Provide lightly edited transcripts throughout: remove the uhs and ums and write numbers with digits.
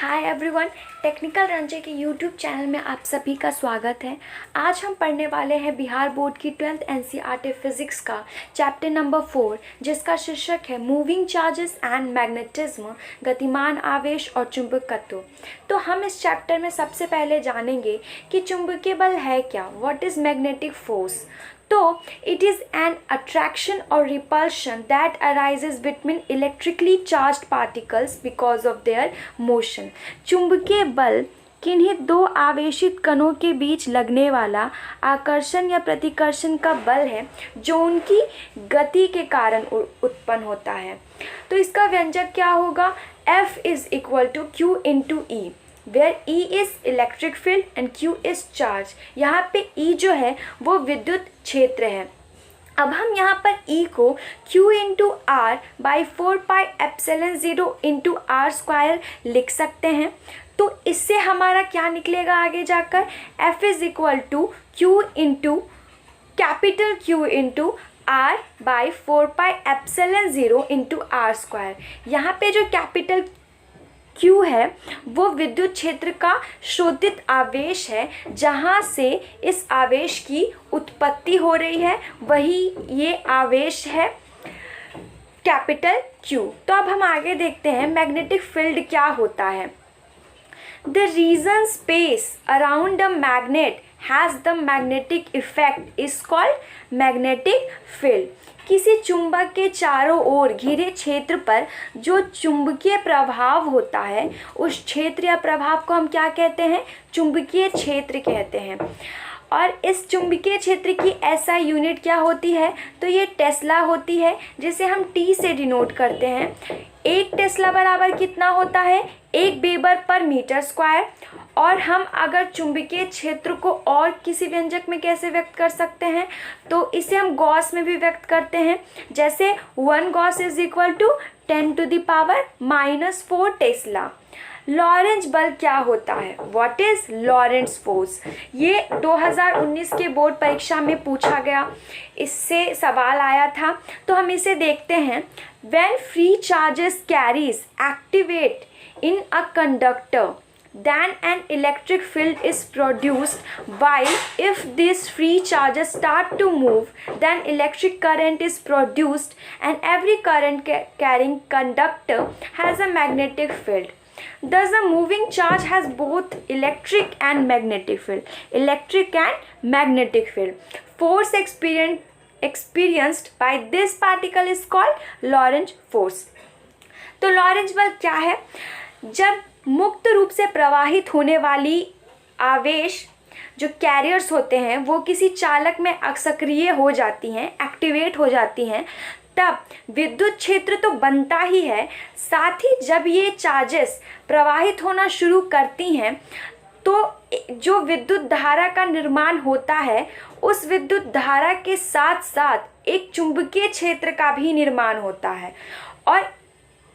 Hi everyone, technical Ranje के YouTube channel में आप सभी का स्वागत है। आज हम पढ़ने वाले हैं बिहार बोर्ड की 12th एनसीईआरटी फिजिक्स का चैप्टर नंबर 4, जिसका शीर्षक है मूविंग चार्जेस एंड मैग्नेटिज्म, गतिमान आवेश और चुंबकत्व। तो हम इस चैप्टर में सबसे पहले जानेंगे कि चुंबकीय बल है क्या, व्हाट इज़ मैग्नेटिक फोर्स। तो it is an attraction or repulsion that arises between electrically charged particles because of their motion। चुंबकीय बल किन्हीं दो आवेशित कणों के बीच लगने वाला आकर्षण या प्रतिकर्षण का बल है जो उनकी गति के कारण उत्पन्न होता है। तो इसका व्यंजक क्या होगा? F is equal to Q into E, where E is electric field and Q is charge। यहाँ पे E जो है वो विद्युत क्षेत्र है। अब हम यहाँ पर E को Q into R by 4πε0 into R square लिख सकते हैं। तो इससे हमारा क्या निकलेगा आगे जाकर? F is equal to Q into capital Q into R by 4πε0 into R square. यहाँ पे जो कैपिटल Q है वो विद्युत क्षेत्र का शोधित आवेश है, जहाँ से इस आवेश की उत्पत्ति हो रही है, वही ये आवेश है कैपिटल Q। तो अब हम आगे देखते हैं मैग्नेटिक फील्ड क्या होता है। The region space around a magnet has the magnetic effect is called magnetic field। किसी चुंबक के चारों ओर घिरे क्षेत्र पर जो चुंबकीय प्रभाव होता है, उस क्षेत्र या प्रभाव को हम क्या कहते हैं? चुंबकीय क्षेत्र कहते हैं। और इस चुंबकीय क्षेत्र की एसआई यूनिट क्या होती है? तो ये टेस्ला होती है, जिसे हम टी से डिनोट करते हैं। एक टेस्ला बराबर कितना होता है? 1 वेबर पर मीटर स्क्वायर। और हम अगर चुंबकीय क्षेत्र को और किसी व्यंजक में कैसे व्यक्त कर सकते हैं, तो इसे हम गॉस में भी व्यक्त करते हैं। जैसे 1 gauss is equal to 10⁻⁻4 tesla. Lorentz बल क्या होता है? What is Lorentz force? ये 2019 के बोर्ड परीक्षा में पूछा गया, इससे सवाल आया था। तो हम इसे देखते हैं। When free charges carries activate in a conductor, then an electric field is produced, while if these free charges start to move, then electric current is produced, and every current carrying conductor has a magnetic field। Thus the moving charge has both electric and magnetic field। Electric and magnetic field force experienced by this particle is called Lorentz force। तो Lorentz बल क्या है? जब मुक्त रूप से प्रवाहित होने वाली आवेश जो कैरियर्स होते हैं वो किसी चालक में सक्रिय हो जाती हैं, एक्टिवेट हो जाती हैं, तब विद्युत क्षेत्र तो बनता ही है, साथ ही जब ये चार्जेस प्रवाहित होना शुरू करती हैं तो जो विद्युत धारा का निर्माण होता है, उस विद्युत धारा के साथ साथ एक चुंबकीय क्षेत्र का भी निर्माण होता है। और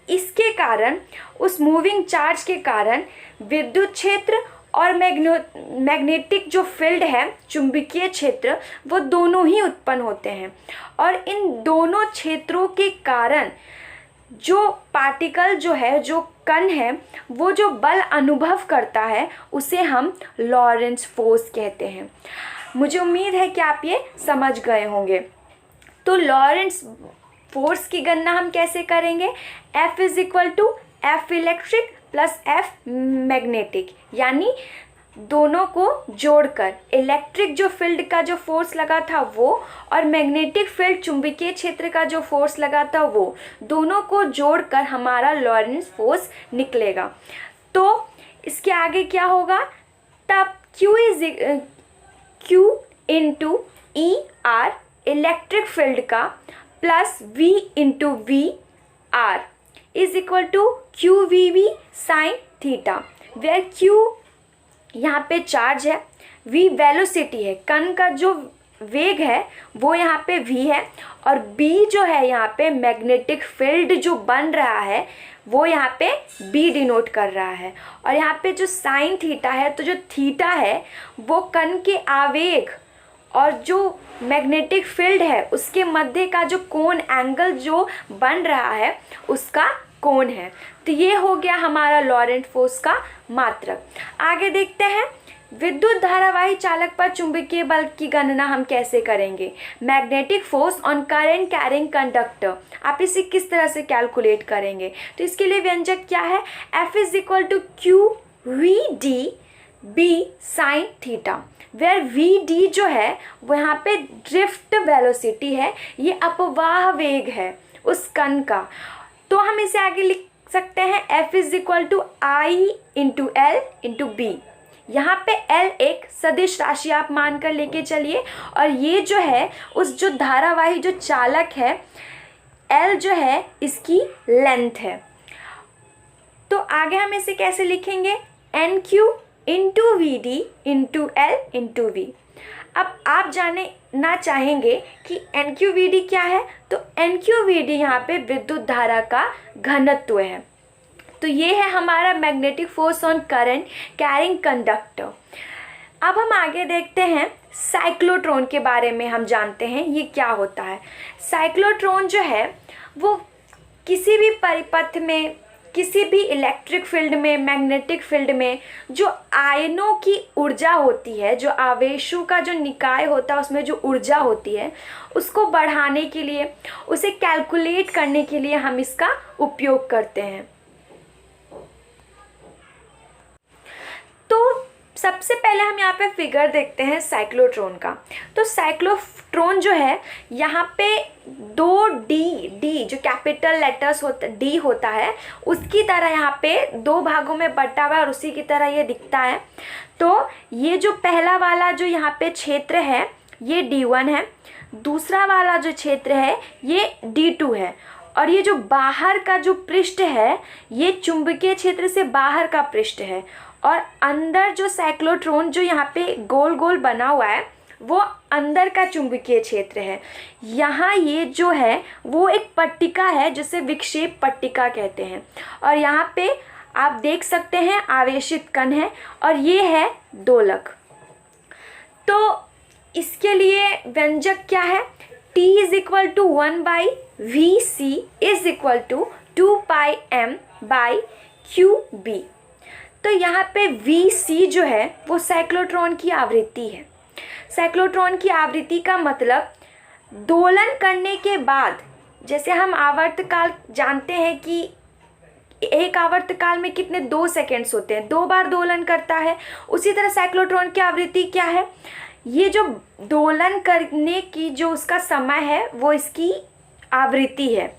इसके कारण, उस मूविंग चार्ज के कारण विद्युत क्षेत्र और मैग्नेटिक जो फील्ड है, चुंबकीय क्षेत्र, वो दोनों ही उत्पन्न होते हैं। और इन दोनों क्षेत्रों के कारण जो पार्टिकल जो है, जो कण है, वो जो बल अनुभव करता है, उसे हम लॉरेंस फोर्स कहते हैं। मुझे उम्मीद है कि आप ये समझ गए होंगे। तो लॉरेंस फोर्स की गणना हम कैसे करेंगे? F is equal to F electric plus F magnetic, यानी दोनों को जोड़कर इलेक्ट्रिक जो फील्ड का जो फोर्स लगा था वो, और मैग्नेटिक फील्ड चुंबकीय क्षेत्र का जो फोर्स लगा था वो, दोनों को जोड़कर हमारा लॉरेंस फोर्स निकलेगा। तो इसके आगे क्या होगा? तब Q into E R electric field का plus V into V R is equal to QVV sine theta, where Q यहाँ पे चार्ज है, V वेलोसिटी है, कण का जो वेग है वो यहाँ पे V है, और B जो है यहाँ पे मैग्नेटिक फील्ड जो बन रहा है वो यहाँ पे B डिनोट कर रहा है। और यहाँ पे जो साइन थीटा है, तो जो थीटा है वो कण के आवेग और जो मैग्नेटिक फील्ड है उसके मध्य का जो कोण एंगल जो बन रहा है उसका कोण है। तो ये हो गया हमारा लॉरेंट फोर्स का मात्रक। आगे देखते हैं विद्युत धारावाही चालक पर चुंबकीय बल की गणना हम कैसे करेंगे। Magnetic force on current carrying conductor, आप इसे किस तरह से कैलकुलेट करेंगे। तो इसके लिए व्यंजक क्या है, F is equal to Q V D B sine theta, where V D जो है वो यहाँ पे ड्रिफ्ट वेलोसिटी है, ये अपवाह वेग है उस कण का। तो हम इसे आगे लिख सकते हैं F is equal to I into L into B. यहाँ पे L एक सदिश राशि आप मानकर लेके चलिए, और ये जो है उस जो धारावाही जो चालक है L जो है इसकी लेंथ है। तो आगे हम इसे कैसे लिखेंगे, N Q into V D into L into V. अब आप जानना चाहेंगे कि एन क्यू वी डी क्या है, तो एन क्यू वी डी यहाँ पे विद्युत धारा का घनत्व है। तो ये है हमारा magnetic force on current carrying conductor. अब हम आगे देखते हैं साइक्लोट्रॉन के बारे में, हम जानते हैं ये क्या होता है। साइक्लोट्रॉन जो है वो किसी भी परिपथ में, किसी भी इलेक्ट्रिक फील्ड में, मैग्नेटिक फील्ड में जो आयनों की ऊर्जा होती है, जो आवेशों का जो निकाय होता है उसमें जो ऊर्जा होती है, उसको बढ़ाने के लिए, उसे कैलकुलेट करने के लिए हम इसका उपयोग करते हैं। तो सबसे पहले हम यहाँ पे फिगर देखते हैं साइक्लोट्रॉन का। तो साइक्लोट्रॉन जो है यहाँ पे दो डी जो कैपिटल लेटर्स होता डी होता है उसकी तरह यहाँ पे दो भागों में बटा हुआ है और उसी की तरह ये दिखता है। तो ये जो पहला वाला जो यहाँ पे क्षेत्र है ये D1 है, दूसरा वाला जो क्षेत्र है ये D2 है, और ये जो बाहर का जो पृष्ठ है ये चुंबकीय क्षेत्र से बाहर का पृष्ठ है, और अंदर जो साइक्लोट्रॉन जो यहाँ पे गोल गोल बना हुआ है वो अंदर का चुंबकीय क्षेत्र है। यहाँ ये जो है वो एक पट्टिका है जिसे विक्षेप पट्टिका कहते हैं, और यहाँ पे आप देख सकते हैं आवेशित कण है, और ये है दोलक। तो इसके लिए व्यंजक क्या है, T is equal to 1/VC is equal to 2πm/QB। तो यहाँ पे VC जो है वो साइक्लोट्रॉन की आवृत्ति है। साइक्लोट्रॉन की आवृत्ति का मतलब दोलन करने के बाद, जैसे हम आवर्तकाल जानते हैं कि एक आवर्तकाल में कितने 2 सेकेंड्स होते हैं, 2 बार दोलन करता है, उसी तरह साइक्लोट्रॉन की आवृत्ति क्या है, ये जो दोलन करने की जो उसका समय है वो इसकी आवृत्ति है।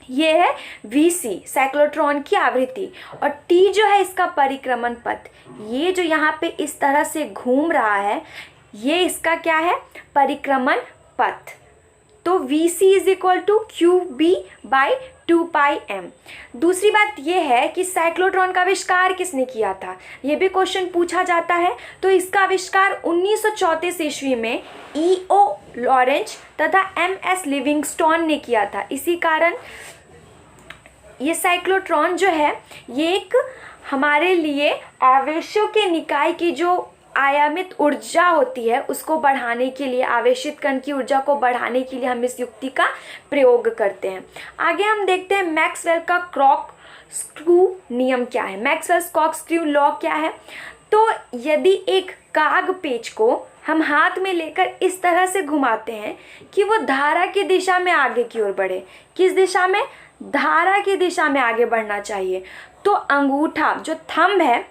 ये है VC साइक्लोट्रॉन की आवृत्ति, और T जो है इसका परिक्रमण पथ। ये जो यहाँ पे इस तरह से घूम रहा है ये इसका क्या है, परिक्रमण पथ। तो VC is equal to QB/2πm। दूसरी बात ये है कि साइक्लोट्रॉन का आविष्कार किसने किया था, ये भी क्वेश्चन पूछा जाता है। तो इसका आविष्कार 1934 ईस्वी में E.O. लॉरेंज तथा M.S. लिविंगस्टोन ने किया था। इसी कारण ये साइक्लोट्रॉन जो है ये एक हमारे लिए आवेशों के निकाय की जो आयामित ऊर्जा होती है उसको बढ़ाने के लिए, आवेशित कण की ऊर्जा को बढ़ाने के लिए हम इस युक्ति का प्रयोग करते हैं। आगे हम देखते हैं मैक्सवेल का क्रॉक स्क्रू नियम क्या है। मैक्सवेल क्रॉक स्क्रू लॉ क्या है, तो यदि एक काग पेच को हम हाथ में लेकर इस तरह से घुमाते हैं कि वो धारा की दिशा में आगे की ओर बढ़े, किस दिशा में, धारा की दिशा में आगे बढ़ना चाहिए, तो अंगूठा जो थंब है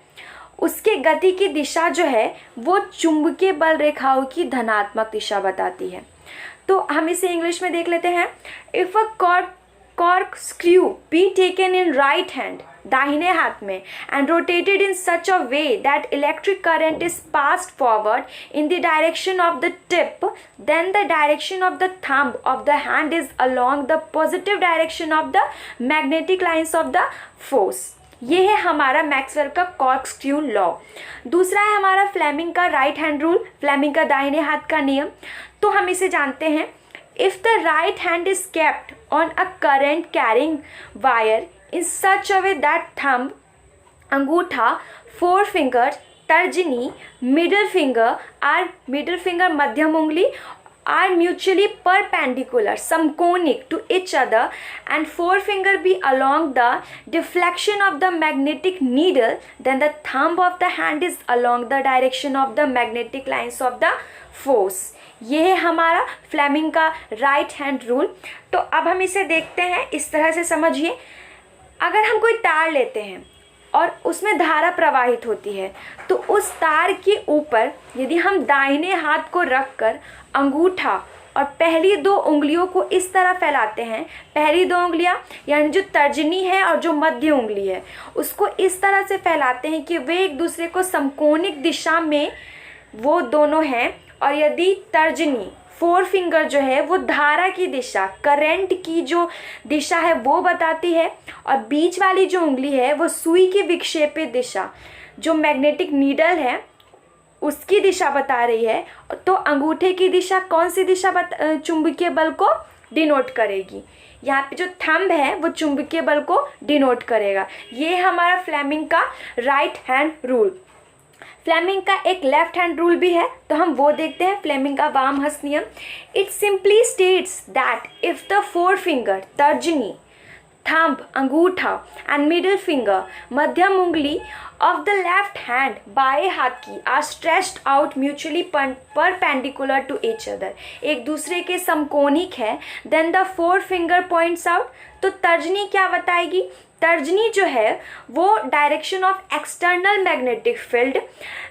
उसके गति की दिशा जो है वो चुंबकीय बल रेखाओं की धनात्मक दिशा बताती है। तो हम इसे इंग्लिश में देख लेते हैं। If a corkscrew be taken in right hand, दाहिने हाथ में, and rotated in such a way that electric current is passed forward in the direction of the tip, then the direction of the thumb of the hand is along the positive direction of the magnetic lines of the force. ये है हमारा Maxwell का corkscrew law. दूसरा है हमारा Fleming का right hand rule, Fleming का दाहिने हाथ का नियम। तो हम इसे जानते हैं, if the right hand is kept on a current carrying wire in such a way that thumb, अंगूठा, फोर फिंगर, तर्जनी, मिडिल फिंगर मध्यम उंगली are mutually perpendicular, समकोणिक to each other, and forefinger be along the deflection of the magnetic needle, then the thumb of the hand is along the direction of the magnetic lines of the force. ये है हमारा Fleming का right hand rule. तो अब हम इसे देखते हैं, इस तरह से समझिए. अगर हम कोई तार लेते हैं और उसमें धारा प्रवाहित होती है, तो उस तार के ऊपर यदि हम दाहिने हाथ को रखकर अंगूठा और पहली 2 उंगलियों को इस तरह फैलाते हैं, पहली 2 उंगलियां यानी जो तर्जनी है और जो मध्य उंगली है, उसको इस तरह से फैलाते हैं कि वे एक दूसरे को समकोणिक दिशा में वो दोनों हैं. और यदि तर्जनी फोर फिंगर जो है वो धारा की दिशा, करंट की जो दिशा है वो बताती है, और बीच वाली जो उंगली है वो सुई की विक्षेपित दिशा, जो मैग्नेटिक नीडल है उसकी दिशा बता रही है. तो अंगूठे की दिशा कौन सी दिशा चुंबकीय बल को डिनोट करेगी. यहाँ पे जो थंब है वो चुंबकीय बल को डिनोट करेगा. ये हमारा फ्लेमिंग का राइट हैंड रूल. फ्लेमिंग का एक लेफ्ट हैंड रूल भी है, तो हम वो देखते हैं. फ्लेमिंग का वाम हस्त नियम. It simply states that if the forefinger, तर्जनी, थंब, अंगूठा, एंड मिडिल फिंगर, मध्यम उंगली ऑफ द लेफ्ट हैंड, बाएं हाथ की, are stretched out mutually perpendicular to each other, एक दूसरे के समकोणिक है. Then the forefinger points out. तो तर्जनी क्या बताएगी. तर्जनी जो है वो direction of external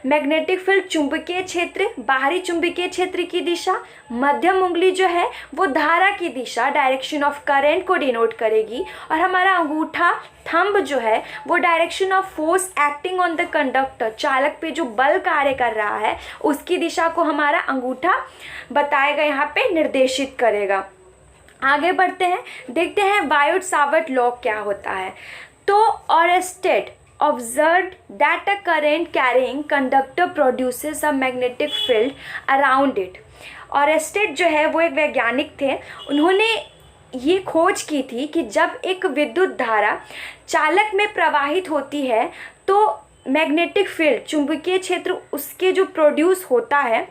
magnetic field चुंबकीय क्षेत्र, बाहरी चुंबकीय क्षेत्र की दिशा. मध्यम उंगली जो है वो धारा की दिशा, डायरेक्शन ऑफ करंट को डिनोट करेगी. और हमारा अंगूठा, थंब जो है वो direction of force acting on the conductor, चालक पे जो बल कार्य कर रहा है उसकी दिशा को हमारा अंगूठा बताएगा, यहाँ पे निर्देशित करेगा. आगे बढ़ते हैं, देखते हैं बायोट सावर्ट लॉ क्या होता है. तो ऑरेस्टेड observed that a current carrying conductor produces a magnetic field around it. ऑरेस्टेड जो है वो एक वैज्ञानिक थे. उन्होंने ये खोज की थी कि जब एक विद्युत धारा चालक में प्रवाहित होती है तो मैग्नेटिक फील्ड, चुंबकीय क्षेत्र उसके जो प्रोड्यूस होता है,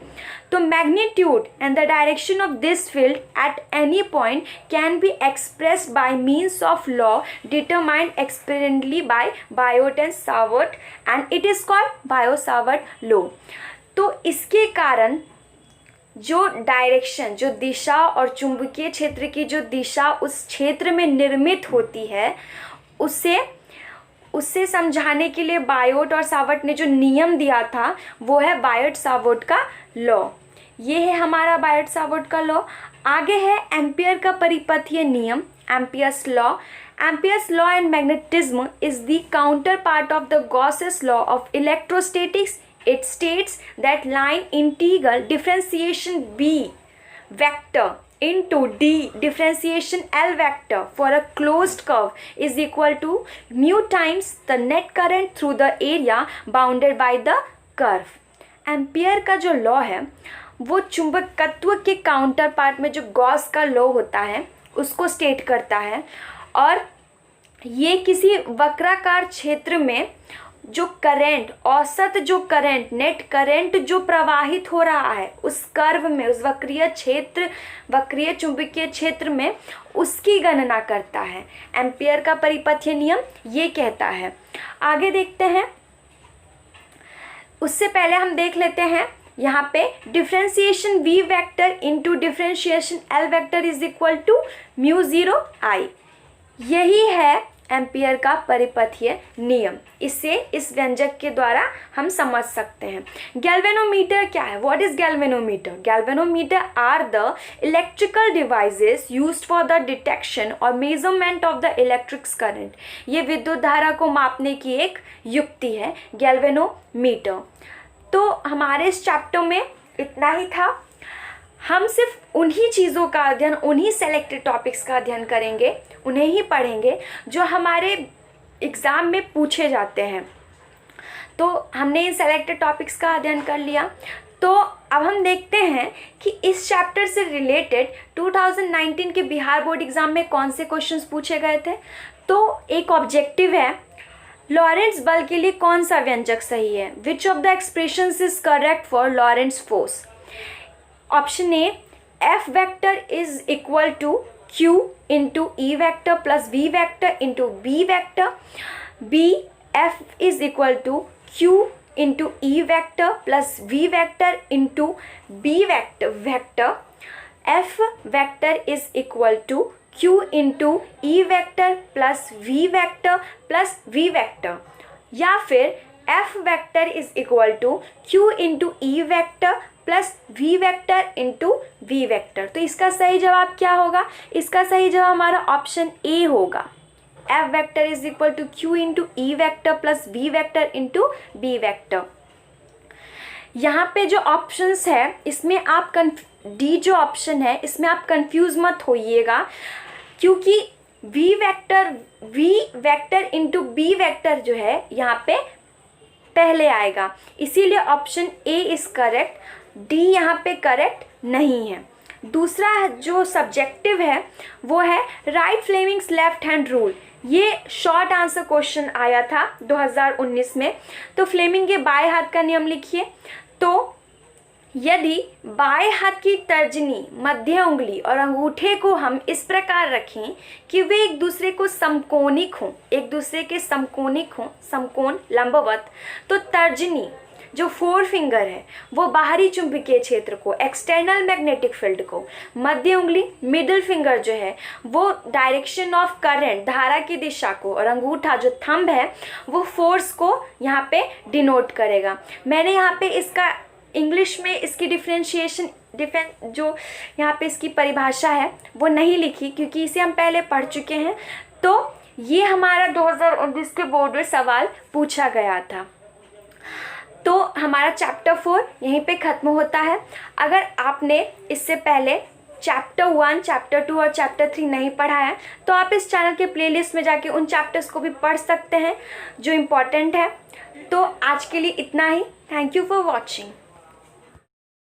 तो magnitude and the direction of this field at any point can be expressed by means of law determined experimentally by Biot and Savart, and it is called Biot Savart law. तो इसके कारण जो डायरेक्शन, जो दिशा और चुंबकीय क्षेत्र की जो दिशा उस क्षेत्र में निर्मित होती है, उससे समझाने के लिए बायोट और सावर्ट ने जो नियम दिया था वो है बायोट सावर्ट का लॉ. ये है हमारा बायोट सावर्ट का लॉ. आगे है एम्पियर का परिपथीय नियम, Ampere's law. Ampere's law in magnetism is the counter part of the Gauss's law of electrostatics. It states that line integral differentiation B vector into D differentiation L vector for a closed curve is equal to mu times the net current through the area bounded by the curve. Ampere का जो law है वो चुंबकत्व के counter part में जो Gauss का law होता है उसको स्टेट करता है, और ये किसी वक्राकार क्षेत्र में जो करंट, औसत जो करंट, नेट करंट जो प्रवाहित हो रहा है उस कर्व में, उस वक्रीय चुंबकीय क्षेत्र में, उसकी गणना करता है. एम्पियर का परिपथीय नियम ये कहता है. आगे देखते हैं. उससे पहले हम देख लेते हैं यहाँ पे differentiation V vector into differentiation L vector is equal to mu 0 I. यही है एम्पियर का परिपथीय नियम. इससे इस व्यंजक के द्वारा हम समझ सकते हैं. गैल्वेनोमीटर क्या है? What is galvanometer? Galvanometer are the electrical devices used for the detection और measurement of the electric current. ये विद्युत धारा को मापने की एक युक्ति है गैल्वेनोमीटर. तो हमारे इस चैप्टर में इतना ही था. हम सिर्फ उन्हीं चीज़ों का अध्ययन, उन्हीं सेलेक्टेड टॉपिक्स का अध्ययन करेंगे, उन्हें ही पढ़ेंगे जो हमारे एग्ज़ाम में पूछे जाते हैं. तो हमने इन सेलेक्टेड टॉपिक्स का अध्ययन कर लिया. तो अब हम देखते हैं कि इस चैप्टर से रिलेटेड 2019 के बिहार बोर्ड एग्ज़ाम में कौन से क्वेश्चंस पूछे गए थे. तो एक ऑब्जेक्टिव है, लॉरेंट्ज बल के लिए कौन सा व्यंजक सही है? Which of the expressions is correct for Lorentz force? Option A F vector is equal to Q into E vector plus V vector into B vector. B F is equal to Q into E vector plus V vector into B vector. F vector is equal to Q into E vector plus V vector plus V vector. या फिर F vector is equal to Q into E vector plus V vector into V vector. तो इसका सही जवाब क्या होगा? इसका सही जवाब हमारा ऑप्शन ए होगा। F vector is equal to Q into E vector plus V vector into B vector. यहाँ पे जो ऑप्शंस है इसमें आप डी जो ऑप्शन है इसमें आप कंफ्यूज मत होइएगा, क्योंकि V vector into B vector जो है यहाँ पे पहले आएगा, इसीलिए option A is correct, D यहाँ पे करेक्ट नहीं है। दूसरा जो सब्जेक्टिव है वो है right Fleming's left hand rule. ये शॉर्ट आंसर क्वेश्चन आया था 2019 में। तो फ्लेमिंग के बाएं हाथ का नियम लिखिए। तो यदि बाएं हाथ की तर्जनी, मध्य उंगली और अंगूठे को हम इस प्रकार रखें कि वे एक दूसरे को समकोणिक हों, एक दूसरे के समकोणिक हों, समकोण लंबवत, तो तर्जनी जो फोर फिंगर है वो बाहरी चुंबकीय क्षेत्र को, एक्सटर्नल मैग्नेटिक फील्ड को, मध्य उंगली मिडिल फिंगर जो है वो डायरेक्शन ऑफ करंट, धारा की दिशा को, और अंगूठा जो थंब है वो फोर्स को यहाँ पे डिनोट करेगा। मैंने यहाँ पे इसका इंग्लिश में इसकी जो यहाँ पे इसकी परिभाषा है वो नहीं लिखी, क्योंकि इसे हम पहले पढ़ चुके हैं। तो ये हमारा 2019 के बोर्ड में सवाल पूछा गया था। तो हमारा चैप्टर 4 यहीं पे ख़त्म होता है। अगर आपने इससे पहले चैप्टर 1, चैप्टर 2 और चैप्टर 3 नहीं पढ़ा है तो आप इस चैनल के प्लेलिस्ट में जाके उन चैप्टर्स को भी पढ़ सकते हैं जो इम्पोर्टेंट है। तो आज के लिए इतना ही। Thank you for watching.